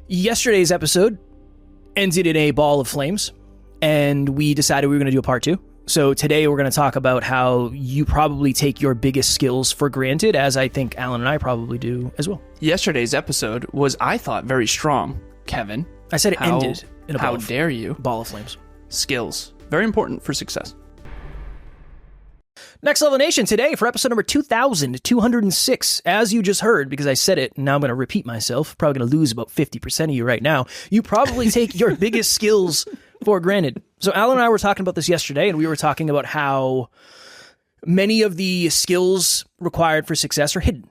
Yesterday's episode ended in a ball of flames, and we decided we were going to do a part 2. So today we're going to talk about how you probably take your biggest skills for granted, as I think Alan and I probably do as well. Yesterday's episode was, I thought, very strong, Kevin. I said it ended in a ball ball of flames. Skills. Very important for success. Next Level Nation today for episode number 2206. As you just heard, because I said it, now I'm going to repeat myself. Probably going to lose about 50% of you right now. You probably take your biggest skills for granted. So Alan and I were talking about this yesterday, and we were talking about how many of the skills required for success are hidden.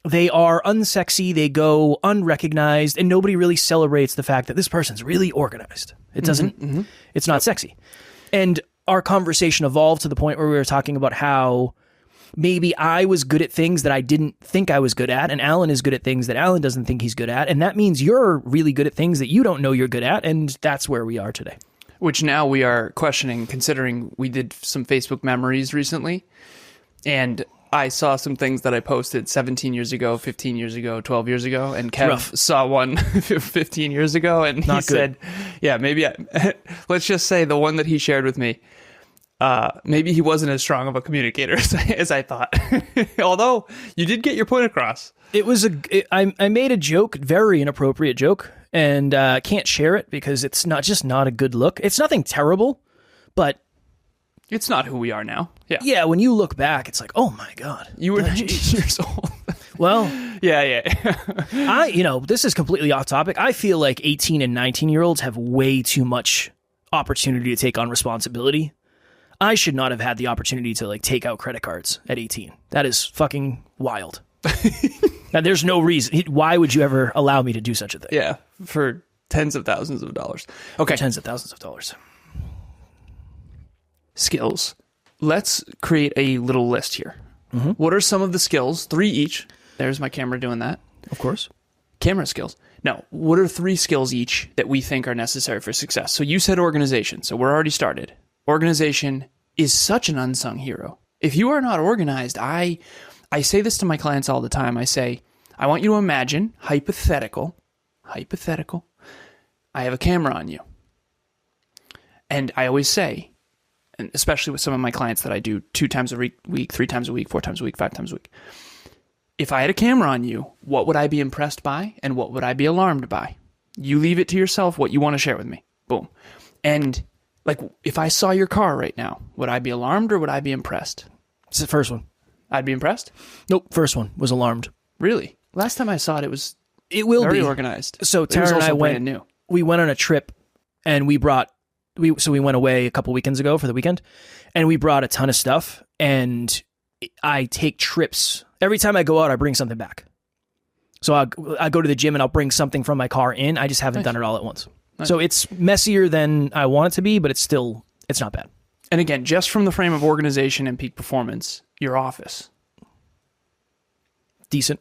They are unsexy, they go unrecognized, and nobody really celebrates the fact that this person's really organized. It doesn't, it's not sexy. And our conversation evolved to the point where we were talking about how maybe I was good at things that I didn't think I was good at, and Alan is good at things that Alan doesn't think he's good at, and that means you're really good at things that you don't know you're good at, and that's where we are today. Which now we are questioning, considering we did some Facebook memories recently, and I saw some things that I posted 17 years ago, 15 years ago, 12 years ago, and Kev saw one 15 years ago, and he said, yeah, maybe, let's just say the one that he shared with me, maybe he wasn't as strong of a communicator as I thought. Although, you did get your point across. It was I made a joke, very inappropriate joke, and can't share it because it's not a good look. It's nothing terrible, but it's not who we are now. Yeah. Yeah, when you look back, it's like, oh my God. You were 19 years old. Well, yeah. This is completely off topic. I feel like 18 and 19-year-olds have way too much opportunity to take on responsibility. I should not have had the opportunity to take out credit cards at 18. That is fucking wild. Now, there's no reason. Why would you ever allow me to do such a thing? Yeah, for tens of thousands of dollars. Okay. For tens of thousands of dollars. Skills. Let's create a little list here. Mm-hmm. What are some of the skills? 3 each. There's my camera doing that. Of course. Camera skills. Now, what are 3 skills each that we think are necessary for success? So you said organization, so we're already started. Organization is such an unsung hero. If you are not organized, I say this to my clients all the time. I say, I want you to imagine, hypothetical, I have a camera on you. And I always say, and especially with some of my clients that I do 2 times a week, 3 times a week, 4 times a week, 5 times a week. If I had a camera on you, what would I be impressed by and what would I be alarmed by? You leave it to yourself what you want to share with me. Boom. And if I saw your car right now, would I be alarmed or would I be impressed? It's the first one. I'd be impressed? Nope. First one was alarmed. Really? Last time I saw it, it was very organized. So Tara and I went on a trip, and we went away a couple weekends ago for the weekend, and we brought a ton of stuff, and I take trips. Every time I go out, I bring something back. So I go to the gym, and I'll bring something from my car in. I just haven't done it all at once. Nice. So it's messier than I want it to be, but it's not bad. And again, just from the frame of organization and peak performance, your office. Decent.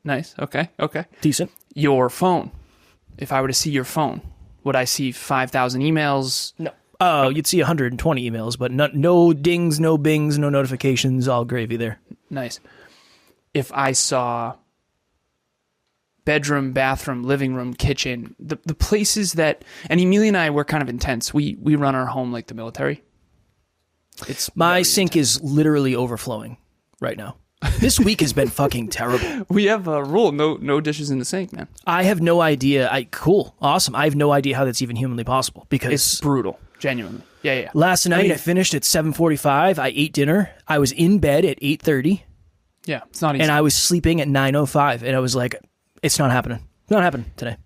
Nice. Okay. Decent. Your phone. If I were to see your phone, would I see 5,000 emails? No. Oh, you'd see 120 emails, but no dings, no bings, no notifications, all gravy there. Nice. If I saw bedroom, bathroom, living room, kitchen, the places that, and Emilia and I, we're kind of intense. We run our home like the military. My sink is literally overflowing right now. This week has been fucking terrible. We have a rule, no dishes in the sink, man. I have no idea. Cool. Awesome. I have no idea how that's even humanly possible because it's brutal. Genuinely. Yeah. Last night I finished at 7:45. I ate dinner. I was in bed at 8:30. Yeah, it's not easy. And I was sleeping at 9:05. And I was like, it's not happening. Not happening today.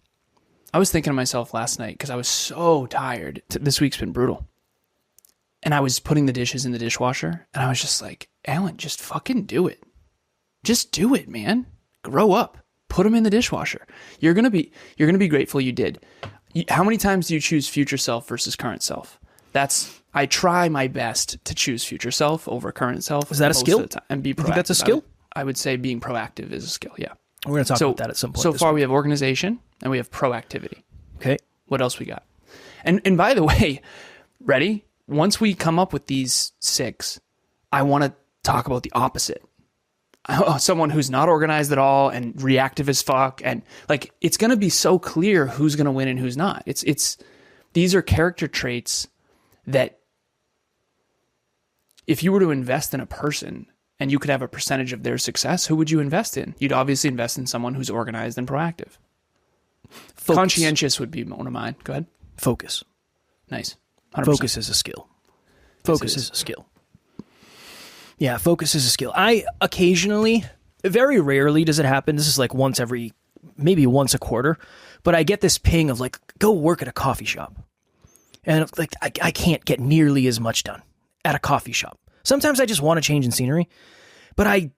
I was thinking to myself last night because I was so tired. This week's been brutal. And I was putting the dishes in the dishwasher, and I was just like, Alan, just fucking do it. Just do it, man. Grow up. Put them in the dishwasher. You're gonna be grateful you did. How many times do you choose future self versus current self? I try my best to choose future self over current self. Is that a skill? And be proactive. You think that's a skill? I would say being proactive is a skill, yeah. We're going to talk about that at some point. So far, we have organization and we have proactivity. Okay. What else we got? And by the way, ready? Once we come up with these 6, I want to talk about the opposite. someone who's not organized at all and reactive as fuck. And like, it's going to be so clear who's going to win and who's not. These are character traits that if you were to invest in a person and you could have a percentage of their success, who would you invest in? You'd obviously invest in someone who's organized and proactive. Focus. Conscientious would be one of mine. Go ahead. Focus. Nice. 100%. Focus is a skill. Focus is a skill. Yeah, focus is a skill. I occasionally, very rarely does it happen. This is like maybe once a quarter, but I get this ping of like, go work at a coffee shop. And like, I can't get nearly as much done at a coffee shop. Sometimes I just want to change in scenery, but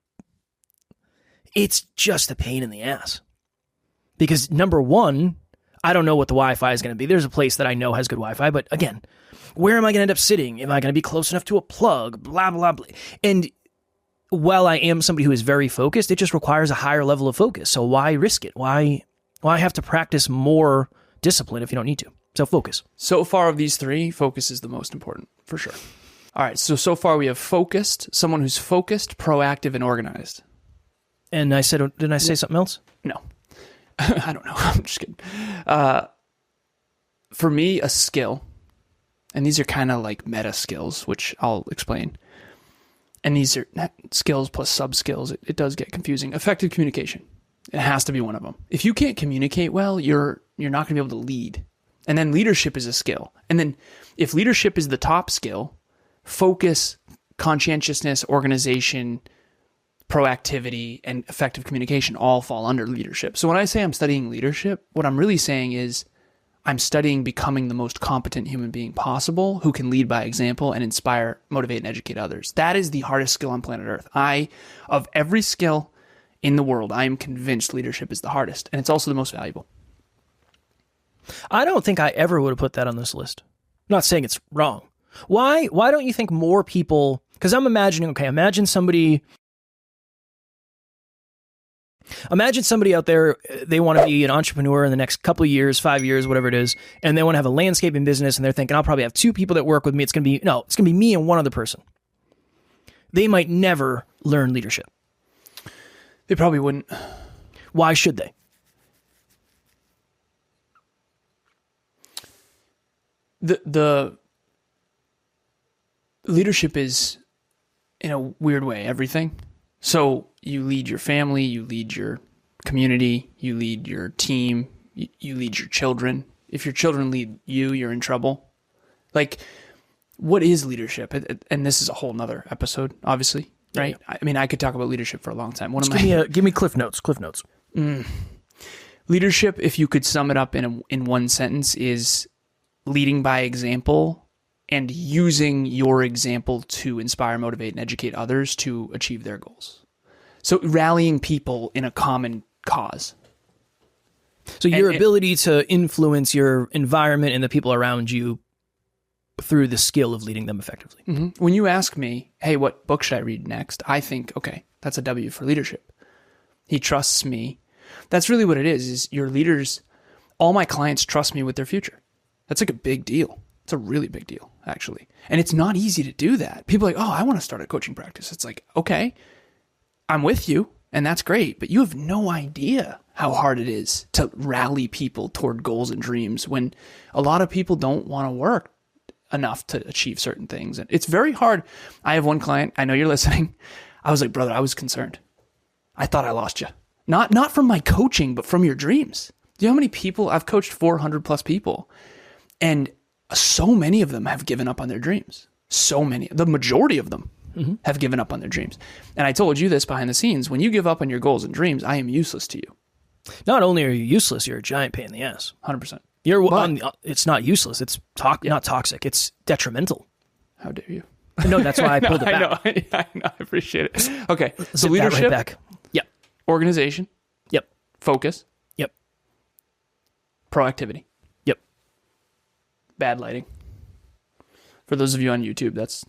it's just a pain in the ass. Because number one, I don't know what the Wi-Fi is going to be. There's a place that I know has good Wi-Fi, but again, where am I going to end up sitting? Am I going to be close enough to a plug? Blah, blah, blah. And while I am somebody who is very focused, it just requires a higher level of focus. So why risk it? Why have to practice more discipline if you don't need to? So focus. So far of these three, focus is the most important, for sure. All right, so far we have focused, someone who's focused, proactive, and organized. And didn't I say something else? No. I don't know. I'm just kidding. For me, a skill, and these are kind of like meta skills, which I'll explain. And these are skills plus sub-skills. It does get confusing. Effective communication. It has to be one of them. If you can't communicate well, you're not going to be able to lead. And then leadership is a skill. And then if leadership is the top skill, focus, conscientiousness, organization, proactivity, and effective communication all fall under leadership. So when I say I'm studying leadership, what I'm really saying is I'm studying becoming the most competent human being possible who can lead by example and inspire, motivate, and educate others. That is the hardest skill on planet Earth. Of every skill in the world, I am convinced leadership is the hardest, and it's also the most valuable. I don't think I ever would have put that on this list. I'm not saying it's wrong. Why don't you think more people, because I'm imagining, imagine somebody out there, they want to be an entrepreneur in the next couple of years, 5 years, whatever it is, and they want to have a landscaping business, and they're thinking, I'll probably have 2 people that work with me. It's going to be me and one other person. They might never learn leadership. They probably wouldn't. Why should they? The leadership is, in a weird way, everything. So you lead your family, you lead your community, you lead your team, you lead your children. If your children lead you, you're in trouble. Like, what is leadership? And this is a whole nother episode, obviously, right? Yeah. I mean, I could talk about leadership for a long time. Give me Cliff Notes. Leadership, if you could sum it up in one sentence, is leading by example and using your example to inspire, motivate, and educate others to achieve their goals. So rallying people in a common cause. So your ability to influence your environment and the people around you through the skill of leading them effectively. Mm-hmm. When you ask me, hey, what book should I read next? I think, okay, that's a W for leadership. He trusts me. That's really what it is your leaders, all my clients trust me with their future. That's like a big deal. It's a really big deal, actually. And it's not easy to do that. People are like, oh, I want to start a coaching practice. It's like, okay, I'm with you, and that's great, but you have no idea how hard it is to rally people toward goals and dreams when a lot of people don't want to work enough to achieve certain things. And it's very hard. I have one client, I know you're listening. I was like, brother, I was concerned. I thought I lost you. Not from my coaching, but from your dreams. Do you know how many people? I've coached 400 plus people, and so many of them have given up on their dreams. So many, the majority of them have given up on their dreams. And I told you this behind the scenes, when you give up on your goals and dreams, I am useless to you. Not only are you useless, you're a giant pain in the ass. 100%. It's not useless. It's not toxic. It's detrimental. How dare you? No, that's why I pulled it back. I know. I appreciate it. Okay. So leadership. Right back. Yep. Organization. Yep. Focus. Yep. Proactivity. Yep. Bad lighting. For those of you on YouTube, that's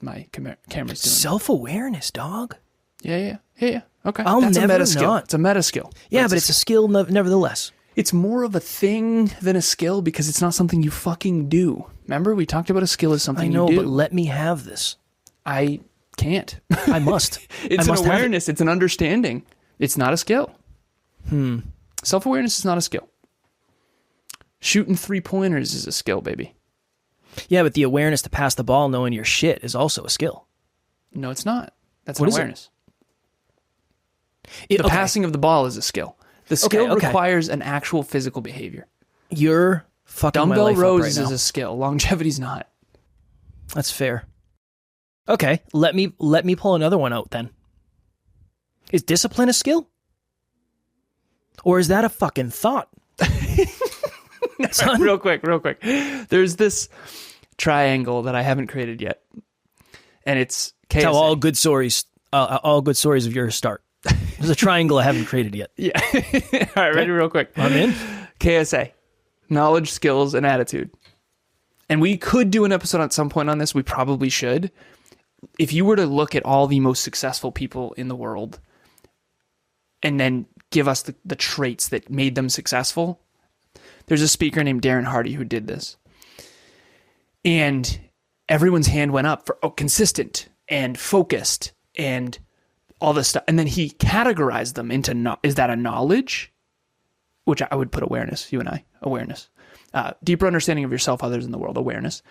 my camera's doing. Self-awareness, dog. Yeah. Okay. That's a meta skill. It's a meta skill. Yeah, but it's a skill nevertheless. It's more of a thing than a skill because it's not something you fucking do. Remember, we talked about a skill as something you do. I know, but let me have this. I can't. I must. It's I an must awareness. It's an understanding. It's not a skill. Self-awareness is not a skill. Shooting 3-pointers is a skill, baby. Yeah, but the awareness to pass the ball knowing your shit is also a skill. No, it's not. That's What an is it? awareness. The passing of the ball is a skill. The skill requires an actual physical behavior. You're fucking my Dumbbell life rows up right now. is a skill. Longevity's not. That's fair. Okay, let me pull another one out then. Is discipline a skill? Or is that a fucking thought? Real quick. There's this triangle that I haven't created yet. And it's KSA. Tell all good stories of yours start. There's a triangle I haven't created yet. Yeah. All right, ready real quick. I'm in. KSA. Knowledge, skills, and attitude. And we could do an episode at some point on this. We probably should. If you were to look at all the most successful people in the world and then give us the traits that made them successful, there's a speaker named Darren Hardy who did this. And everyone's hand went up for consistent and focused and all this stuff. And then he categorized them into, is that a knowledge? Which I would put awareness, you and I, awareness. Deeper understanding of yourself, others in the world, awareness.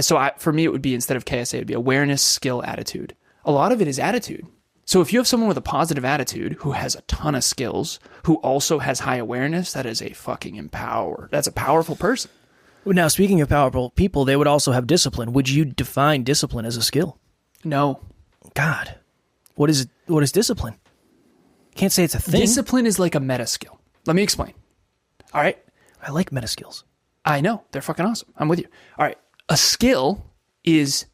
So for me, it would be, instead of KSA, it would be awareness, skill, attitude. A lot of it is attitude. So if you have someone with a positive attitude who has a ton of skills, who also has high awareness, that is a fucking that's a powerful person. Now, speaking of powerful people, they would also have discipline. Would you define discipline as a skill? No. God. What is discipline? Can't say it's a thing. Discipline is like a meta skill. Let me explain. All right. I like meta skills. I know. They're fucking awesome. I'm with you. All right. A skill is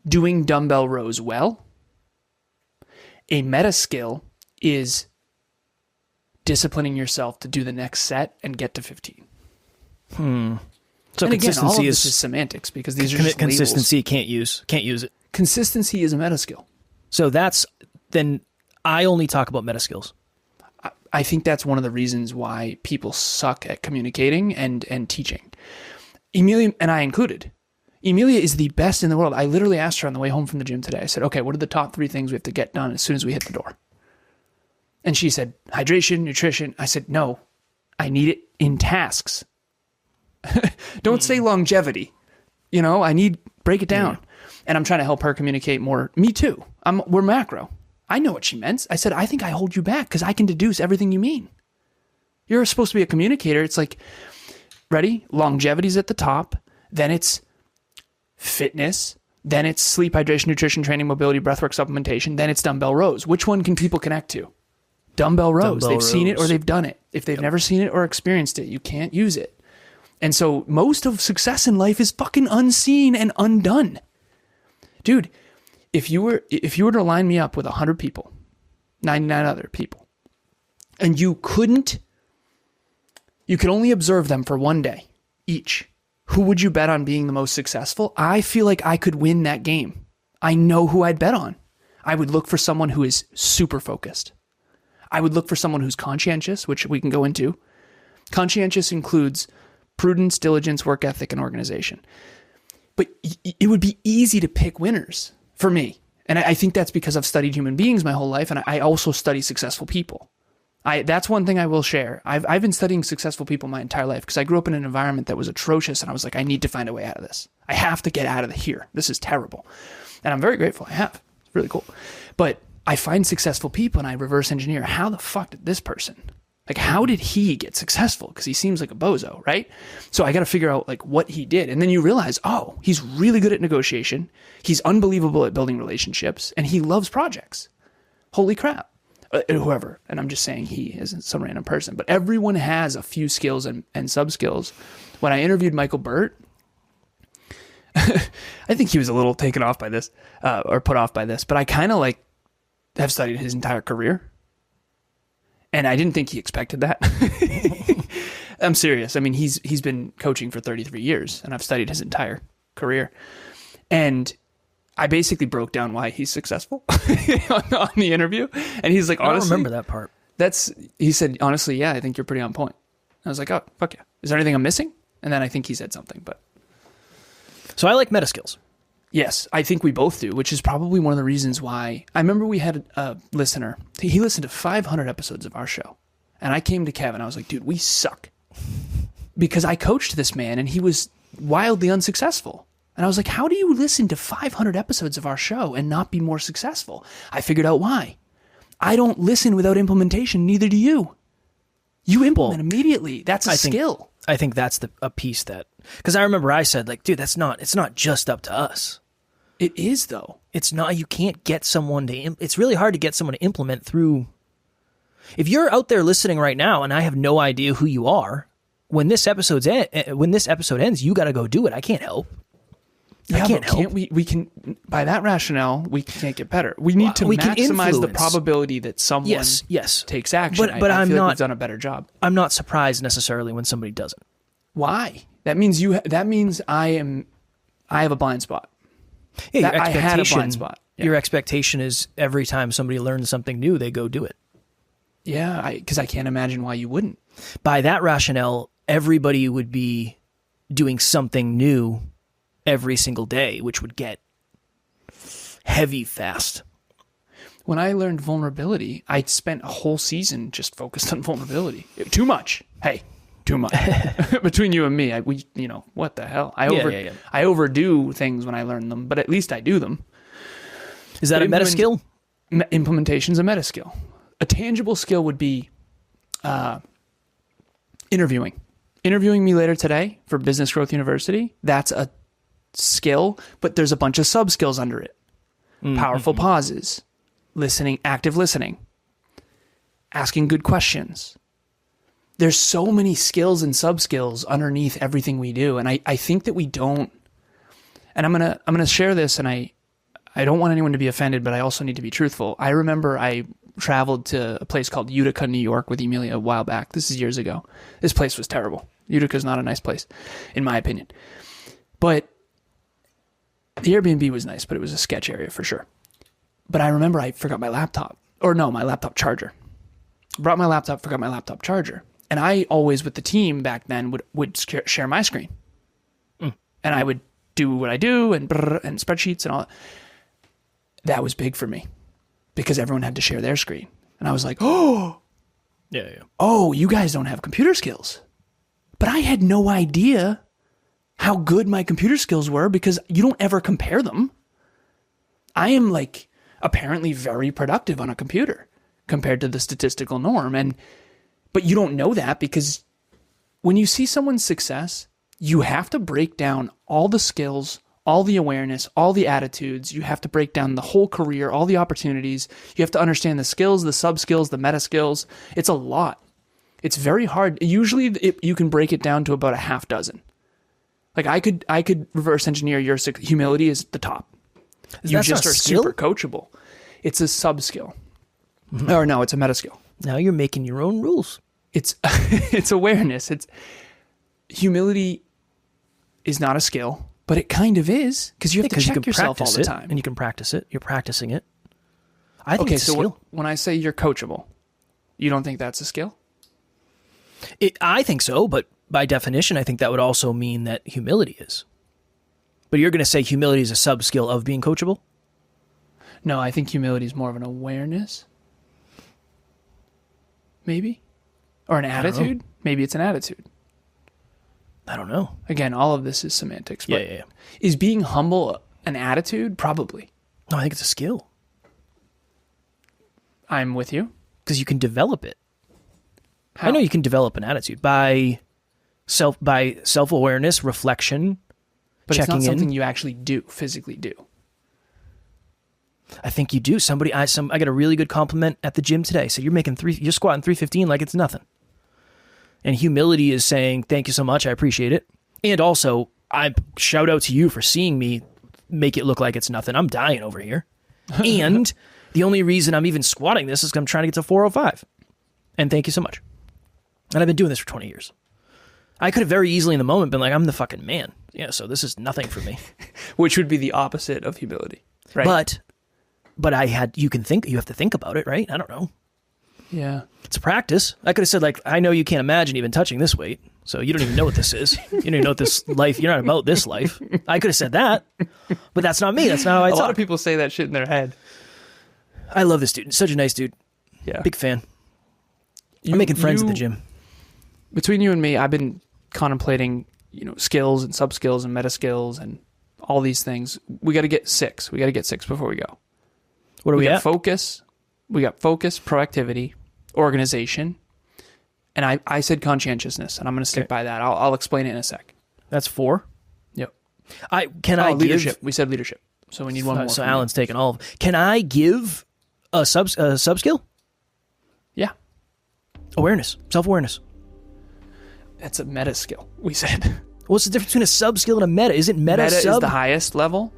doing dumbbell rows well. A meta skill is disciplining yourself to do the next set and get to 15. So and consistency again, all of this is semantics, because these are just consistency. labels. Can't use it. Consistency is a meta skill. So then I only talk about meta skills. I think that's one of the reasons why people suck at communicating and teaching. Emilia and I included. Emilia is the best in the world. I literally asked her on the way home from the gym today. I said, okay, what are the top 3 things we have to get done as soon as we hit the door? And she said, hydration, nutrition. I said, no, I need it in tasks. Don't say longevity. Break it down. And I'm trying to help her communicate more. Me too. We're macro. I know what she meant. I said, I think I hold you back because I can deduce everything you mean. You're supposed to be a communicator. It's like, ready? Longevity's at the top. Then it's fitness. Then it's sleep, hydration, nutrition, training, mobility, breathwork, supplementation. Then it's dumbbell rows. Which one can people connect to? Dumbbell rows. They've seen it or they've done it. If they've never seen it or experienced it, you can't use it. And so most of success in life is fucking unseen and undone. Dude, if you were to line me up with 100 people, 99 other people, and you could only observe them for one day each, who would you bet on being the most successful? I feel like I could win that game. I know who I'd bet on. I would look for someone who is super focused. I would look for someone who's conscientious, which we can go into. Conscientious includes prudence, diligence, work ethic, and organization. But it would be easy to pick winners for me. And I think that's because I've studied human beings my whole life, and I also study successful people. That's one thing I will share. I've been studying successful people my entire life because I grew up in an environment that was atrocious, and I was like, I need to find a way out of this. I have to get out of here. This is terrible. And I'm very grateful I have. It's really cool. But I find successful people, and I reverse engineer. How the fuck did this person... how did he get successful? Because he seems like a bozo, right? So I got to figure out what he did. And then you realize, oh, he's really good at negotiation. He's unbelievable at building relationships, and he loves projects. Holy crap. Whoever. And I'm just saying he isn't some random person, but everyone has a few skills and sub-skills. When I interviewed Michael Burt, I think he was a little taken off by this, or put off by this, but I kind of have studied his entire career. And I didn't think he expected that. I'm serious. I mean, he's been coaching for 33 years, and I've studied his entire career. And I basically broke down why he's successful on the interview. And he's like, honestly, I don't remember that part. He said, honestly, yeah, I think you're pretty on point. I was like, oh, fuck yeah. Is there anything I'm missing? And then I think he said something, but. So I like meta skills. Yes, I think we both do, which is probably one of the reasons why. I remember we had a listener. He listened to 500 episodes of our show. And I came to Kevin. I was like, dude, we suck. Because I coached this man and he was wildly unsuccessful. And I was like, how do you listen to 500 episodes of our show and not be more successful? I figured out why. I don't listen without implementation. Neither do you. You implement immediately. That's a skill. I think that's a piece that, because I remember I said, like, dude, it's not just up to us. It is, though. It's not. You can't get someone to. It's really hard to get someone to implement through. If you're out there listening right now, and I have no idea who you are, when this episode ends, you got to go do it. I can't help. Yeah, I can't help. We can, by that rationale, we can't get better. We need to maximize the probability that someone takes action. But I I'm feel not, like we've done a better job. I'm not surprised necessarily when somebody doesn't. Why? That means I have a blind spot. Yeah, I had a blind spot. Yeah. Your expectation is every time somebody learns something new, they go do it. Yeah, because I can't imagine why you wouldn't. By that rationale, everybody would be doing something new every single day, which would get heavy fast. When I learned vulnerability, I spent a whole season just focused on vulnerability. Too much. Hey, too much. Between you and me, what the hell? I overdo things when I learn them, but at least I do them. Is that a meta skill? Implementation's a meta skill. A tangible skill would be interviewing. Interviewing me later today for Business Growth University, that's a skill, but there's a bunch of sub-skills under it. Mm-hmm. Powerful pauses, listening, active listening, asking good questions. There's so many skills and sub-skills underneath everything we do, and I think that we don't. And I'm gonna share this, and I don't want anyone to be offended, but I also need to be truthful. I remember I traveled to a place called Utica, New York with Emilia a while back. This is years ago. This place was terrible. Utica's not a nice place, in my opinion. But the Airbnb was nice, but it was a sketch area for sure. But I remember I forgot my laptop. My laptop charger. Brought my laptop, forgot my laptop charger. And I always, with the team back then, would share my screen. And I would do what I do and spreadsheets and all that. That was big for me because everyone had to share their screen. And I was like, oh, you guys don't have computer skills. But I had no idea how good my computer skills were because you don't ever compare them. I am apparently very productive on a computer compared to the statistical norm. But you don't know that because when you see someone's success, you have to break down all the skills, all the awareness, all the attitudes. You have to break down the whole career, all the opportunities. You have to understand the skills, the sub-skills, the meta skills. It's a lot. It's very hard. Usually you can break it down to about a half dozen. I could reverse engineer your humility is the top. You just are super coachable. It's a sub-skill. Mm-hmm. Or no, it's a meta skill. Now you're making your own rules. It's awareness. Humility is not a skill, but it kind of is because you have to check yourself all the time. And you can practice it. You're practicing it. I think it's a skill. When I say you're coachable, you don't think that's a skill? I think so, but by definition, I think that would also mean that humility is. But you're going to say humility is a sub-skill of being coachable? No, I think humility is more of an awareness. Maybe? Or an attitude? Maybe it's an attitude. I don't know. Again, all of this is semantics. But Yeah. Is being humble an attitude? Probably. No, I think it's a skill. I'm with you. Because you can develop it. How? I know you can develop an attitude by self-awareness, reflection, but checking in. It's not something you actually physically do. I think you do. I got a really good compliment at the gym today. So you're squatting 315 like it's nothing. And humility is saying, thank you so much. I appreciate it. And also, I shout out to you for seeing me make it look like it's nothing. I'm dying over here. And the only reason I'm even squatting this is because I'm trying to get to 405. And thank you so much. And I've been doing this for 20 years. I could have very easily in the moment been like, I'm the fucking man. Yeah, so this is nothing for me. Which would be the opposite of humility, right? But you have to think about it, right? I don't know. Yeah. It's a practice. I could have said I know you can't imagine even touching this weight. So you don't even know what this is. You don't even know what this life. You're not about this life. I could have said that, but that's not me. That's not how I talk. A lot of people say that shit in their head. I love this dude. Such a nice dude. Yeah. Big fan. I'm making friends at the gym. Between you and me, I've been contemplating, skills and sub-skills and meta skills and all these things. We got to get 6. We got to get 6 before we go. What are we got at? Focus. We got focus, proactivity, organization. And I said conscientiousness, and I'm going to stick by that. I'll explain it in a sec. That's 4. Yep. I leadership. We said leadership. So we need one more. So Alan's taking all of them. Can I give a sub skill? Yeah. Awareness. Self-awareness. That's a meta skill, we said. What's the difference between a sub skill and a meta? Isn't meta is sub? the highest level.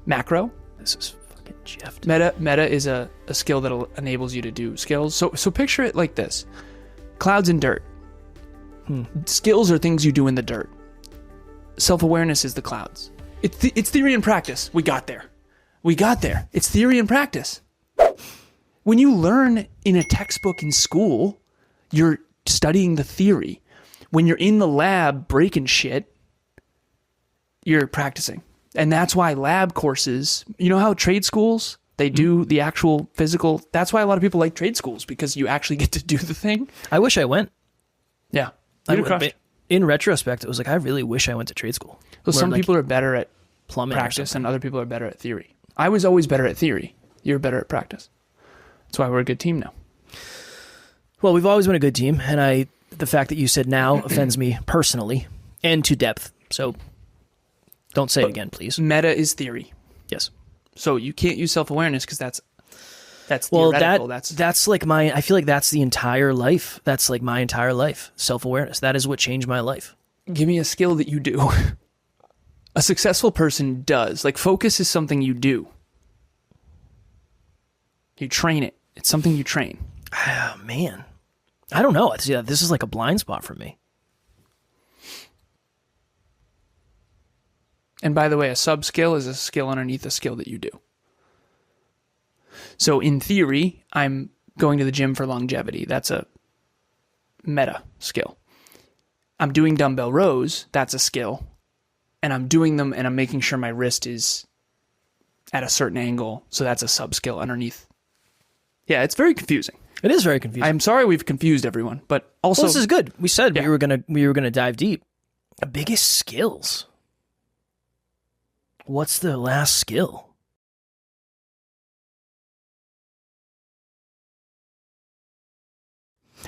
Macro. This is fucking Jeff. Meta is a skill that enables you to do skills. So picture it like this. Clouds and dirt. Skills are things you do in the dirt. Self-awareness is the clouds. It's theory and practice. We got there. It's theory and practice. When you learn in a textbook in school, you're studying the theory. When you're in the lab breaking shit, you're practicing. And that's why lab courses, how trade schools, they do the actual physical. That's why a lot of people like trade schools, because you actually get to do the thing. I wish I went. Yeah. In retrospect, it was like, I really wish I went to trade school. Well, some people are better at plumbing practice and other people are better at theory. I was always better at theory. You're better at practice. That's why we're a good team now. Well, we've always been a good team, and the fact that you said now offends me personally and to depth. So don't say it again, please. Meta is theory. Yes. So you can't use self-awareness because that's theoretical. That's like I feel like that's the entire life. That's like my entire life. Self-awareness. That is what changed my life. Give me a skill that you do. A successful person does. Like focus is something you do. You train it. It's something you train. Oh, man. I don't know. This is like a blind spot for me. And by the way, a sub-skill is a skill underneath a skill that you do. So in theory, I'm going to the gym for longevity. That's a meta skill. I'm doing dumbbell rows. That's a skill. And I'm doing them and I'm making sure my wrist is at a certain angle. So that's a sub-skill underneath. Yeah, it's very confusing. It is very confusing. I'm sorry we've confused everyone, but also... Well, this is good. We said we were gonna dive deep. The biggest skills. What's the last skill?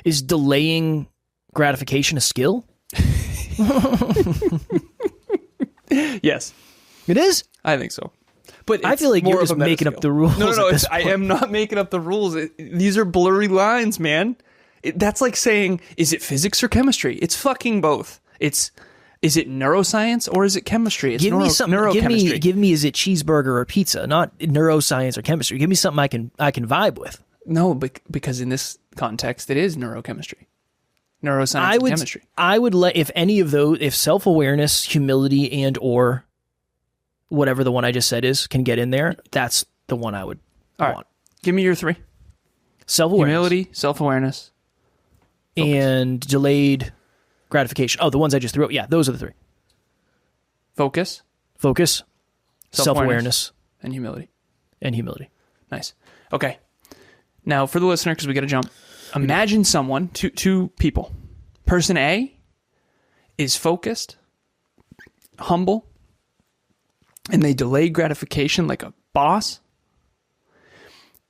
Is delaying gratification a skill? Yes. It is? I think so. But I feel like you're just making up the rules. No. I am not making up the rules. These are blurry lines, man. That's like saying, is it physics or chemistry? It's fucking both. Is it neuroscience or is it chemistry? It's give me something. Neurochemistry. Give me. Is it cheeseburger or pizza? Not neuroscience or chemistry. Give me something I can vibe with. No, because in this context, it is neurochemistry, neuroscience, and chemistry. I would let if any of those, if self-awareness, humility, and or whatever the one I just said is can get in there. That's the one I would want. Give me your 3. Self-awareness, humility, self-awareness, and delayed gratification. Oh, the ones I just threw out. Yeah, those are the 3. Focus, self-awareness, and humility. Nice. Okay. Now, for the listener, because we got to jump, imagine someone, two people. Person A is focused, humble, and they delay gratification like a boss,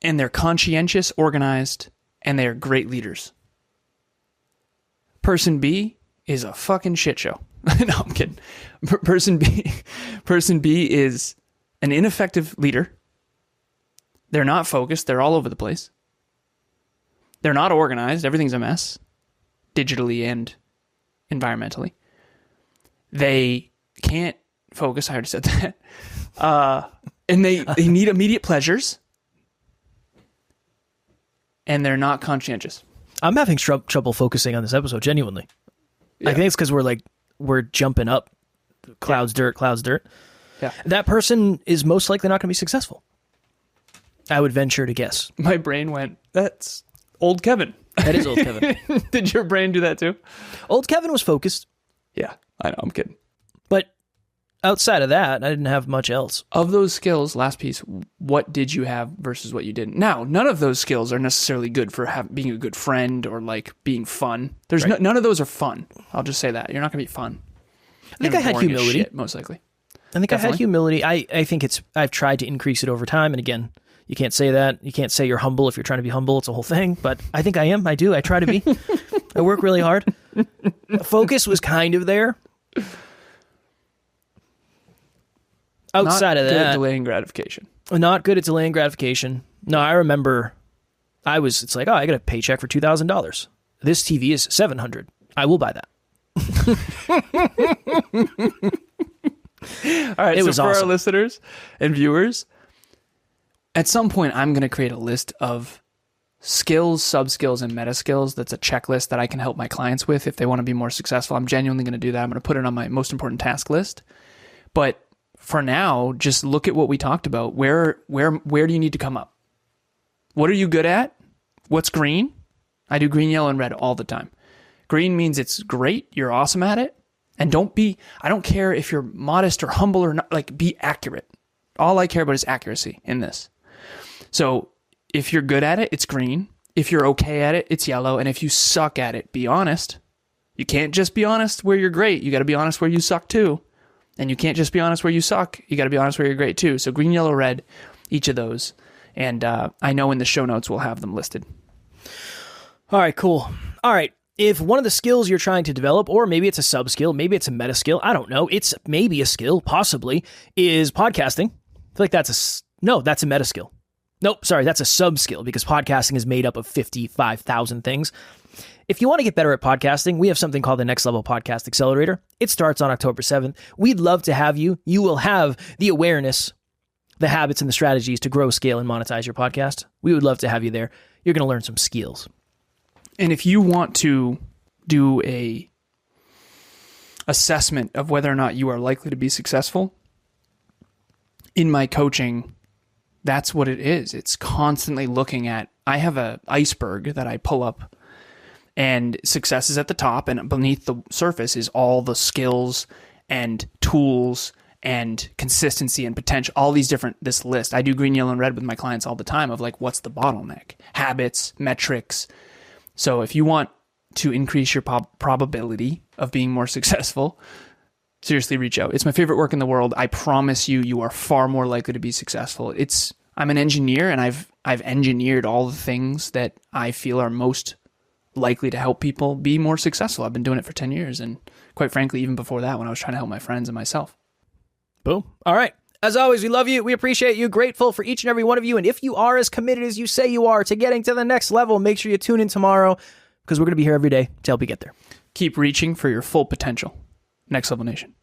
and they're conscientious, organized, and they're great leaders. Person B is a fucking shit show. No, I'm kidding. Person B is an ineffective leader. They're not focused. They're all over the place. They're not organized. Everything's a mess, digitally and environmentally. They can't focus. I already said that. And they need immediate pleasures. And they're not conscientious. I'm having trouble focusing on this episode, genuinely. Yeah. I think it's because we're jumping up. Clouds, dirt. Yeah. That person is most likely not going to be successful. I would venture to guess. My brain went, that's old Kevin. That is old Kevin. Did your brain do that too? Old Kevin was focused. Yeah, I know. I'm kidding. But outside of that, I didn't have much else. Of those skills, last piece, what did you have versus what you didn't? Now, none of those skills are necessarily good for being a good friend or like being fun. There's none of those are fun. I'll just say that. You're not going to be fun. I think I had humility. Shit, most likely. I think Definitely. I had humility. I think I've tried to increase it over time. And again, you can't say that. You can't say you're humble if you're trying to be humble. It's a whole thing. But I think I am. I do. I try to be. I work really hard. Focus was kind of there. Outside of that, not good at delaying gratification. Not good at delaying gratification. No, I remember it's like, I got a paycheck for $2,000. This TV is $700. I will buy that. All right, so for our listeners and viewers, at some point I'm going to create a list of skills, sub-skills, and meta skills. That's a checklist that I can help my clients with if they want to be more successful. I'm genuinely going to do that. I'm going to put it on my most important task list. But for now, just look at what we talked about. Where do you need to come up? What are you good at? What's green? I do green, yellow, and red all the time. Green means it's great. You're awesome at it. And I don't care if you're modest or humble or not, like be accurate. All I care about is accuracy in this. So if you're good at it, it's green. If you're okay at it, it's yellow. And if you suck at it, be honest. You can't just be honest where you're great. You got to be honest where you suck too. And you can't just be honest where you suck. You got to be honest where you're great too. So green, yellow, red, each of those. And I know in the show notes we'll have them listed. All right, cool. All right. If one of the skills you're trying to develop, or maybe it's a sub-skill, maybe it's a meta skill, I don't know, it's maybe a skill, possibly, is podcasting. I feel like that's a meta skill. Nope, sorry, that's a sub-skill because podcasting is made up of 55,000 things. If you want to get better at podcasting, we have something called the Next Level Podcast Accelerator. It starts on October 7th. We'd love to have you. You will have the awareness, the habits, and the strategies to grow, scale, and monetize your podcast. We would love to have you there. You're going to learn some skills. And if you want to do a assessment of whether or not you are likely to be successful, in my coaching, that's what it is. It's constantly looking at, I have an iceberg that I pull up, and success is at the top, and beneath the surface is all the skills and tools and consistency and potential, all these this list. I do green, yellow, and red with my clients all the time of like, what's the bottleneck? Habits, metrics. So if you want to increase your probability of being more successful, seriously reach out. It's my favorite work in the world. I promise you are far more likely to be successful. I'm an engineer, and I've engineered all the things that I feel are most likely to help people be more successful. I've been doing it for 10 years. And quite frankly, even before that, when I was trying to help my friends and myself. Boom. All right. As always, we love you. We appreciate you. Grateful for each and every one of you. And if you are as committed as you say you are to getting to the next level, make sure you tune in tomorrow because we're going to be here every day to help you get there. Keep reaching for your full potential. Next Level Nation.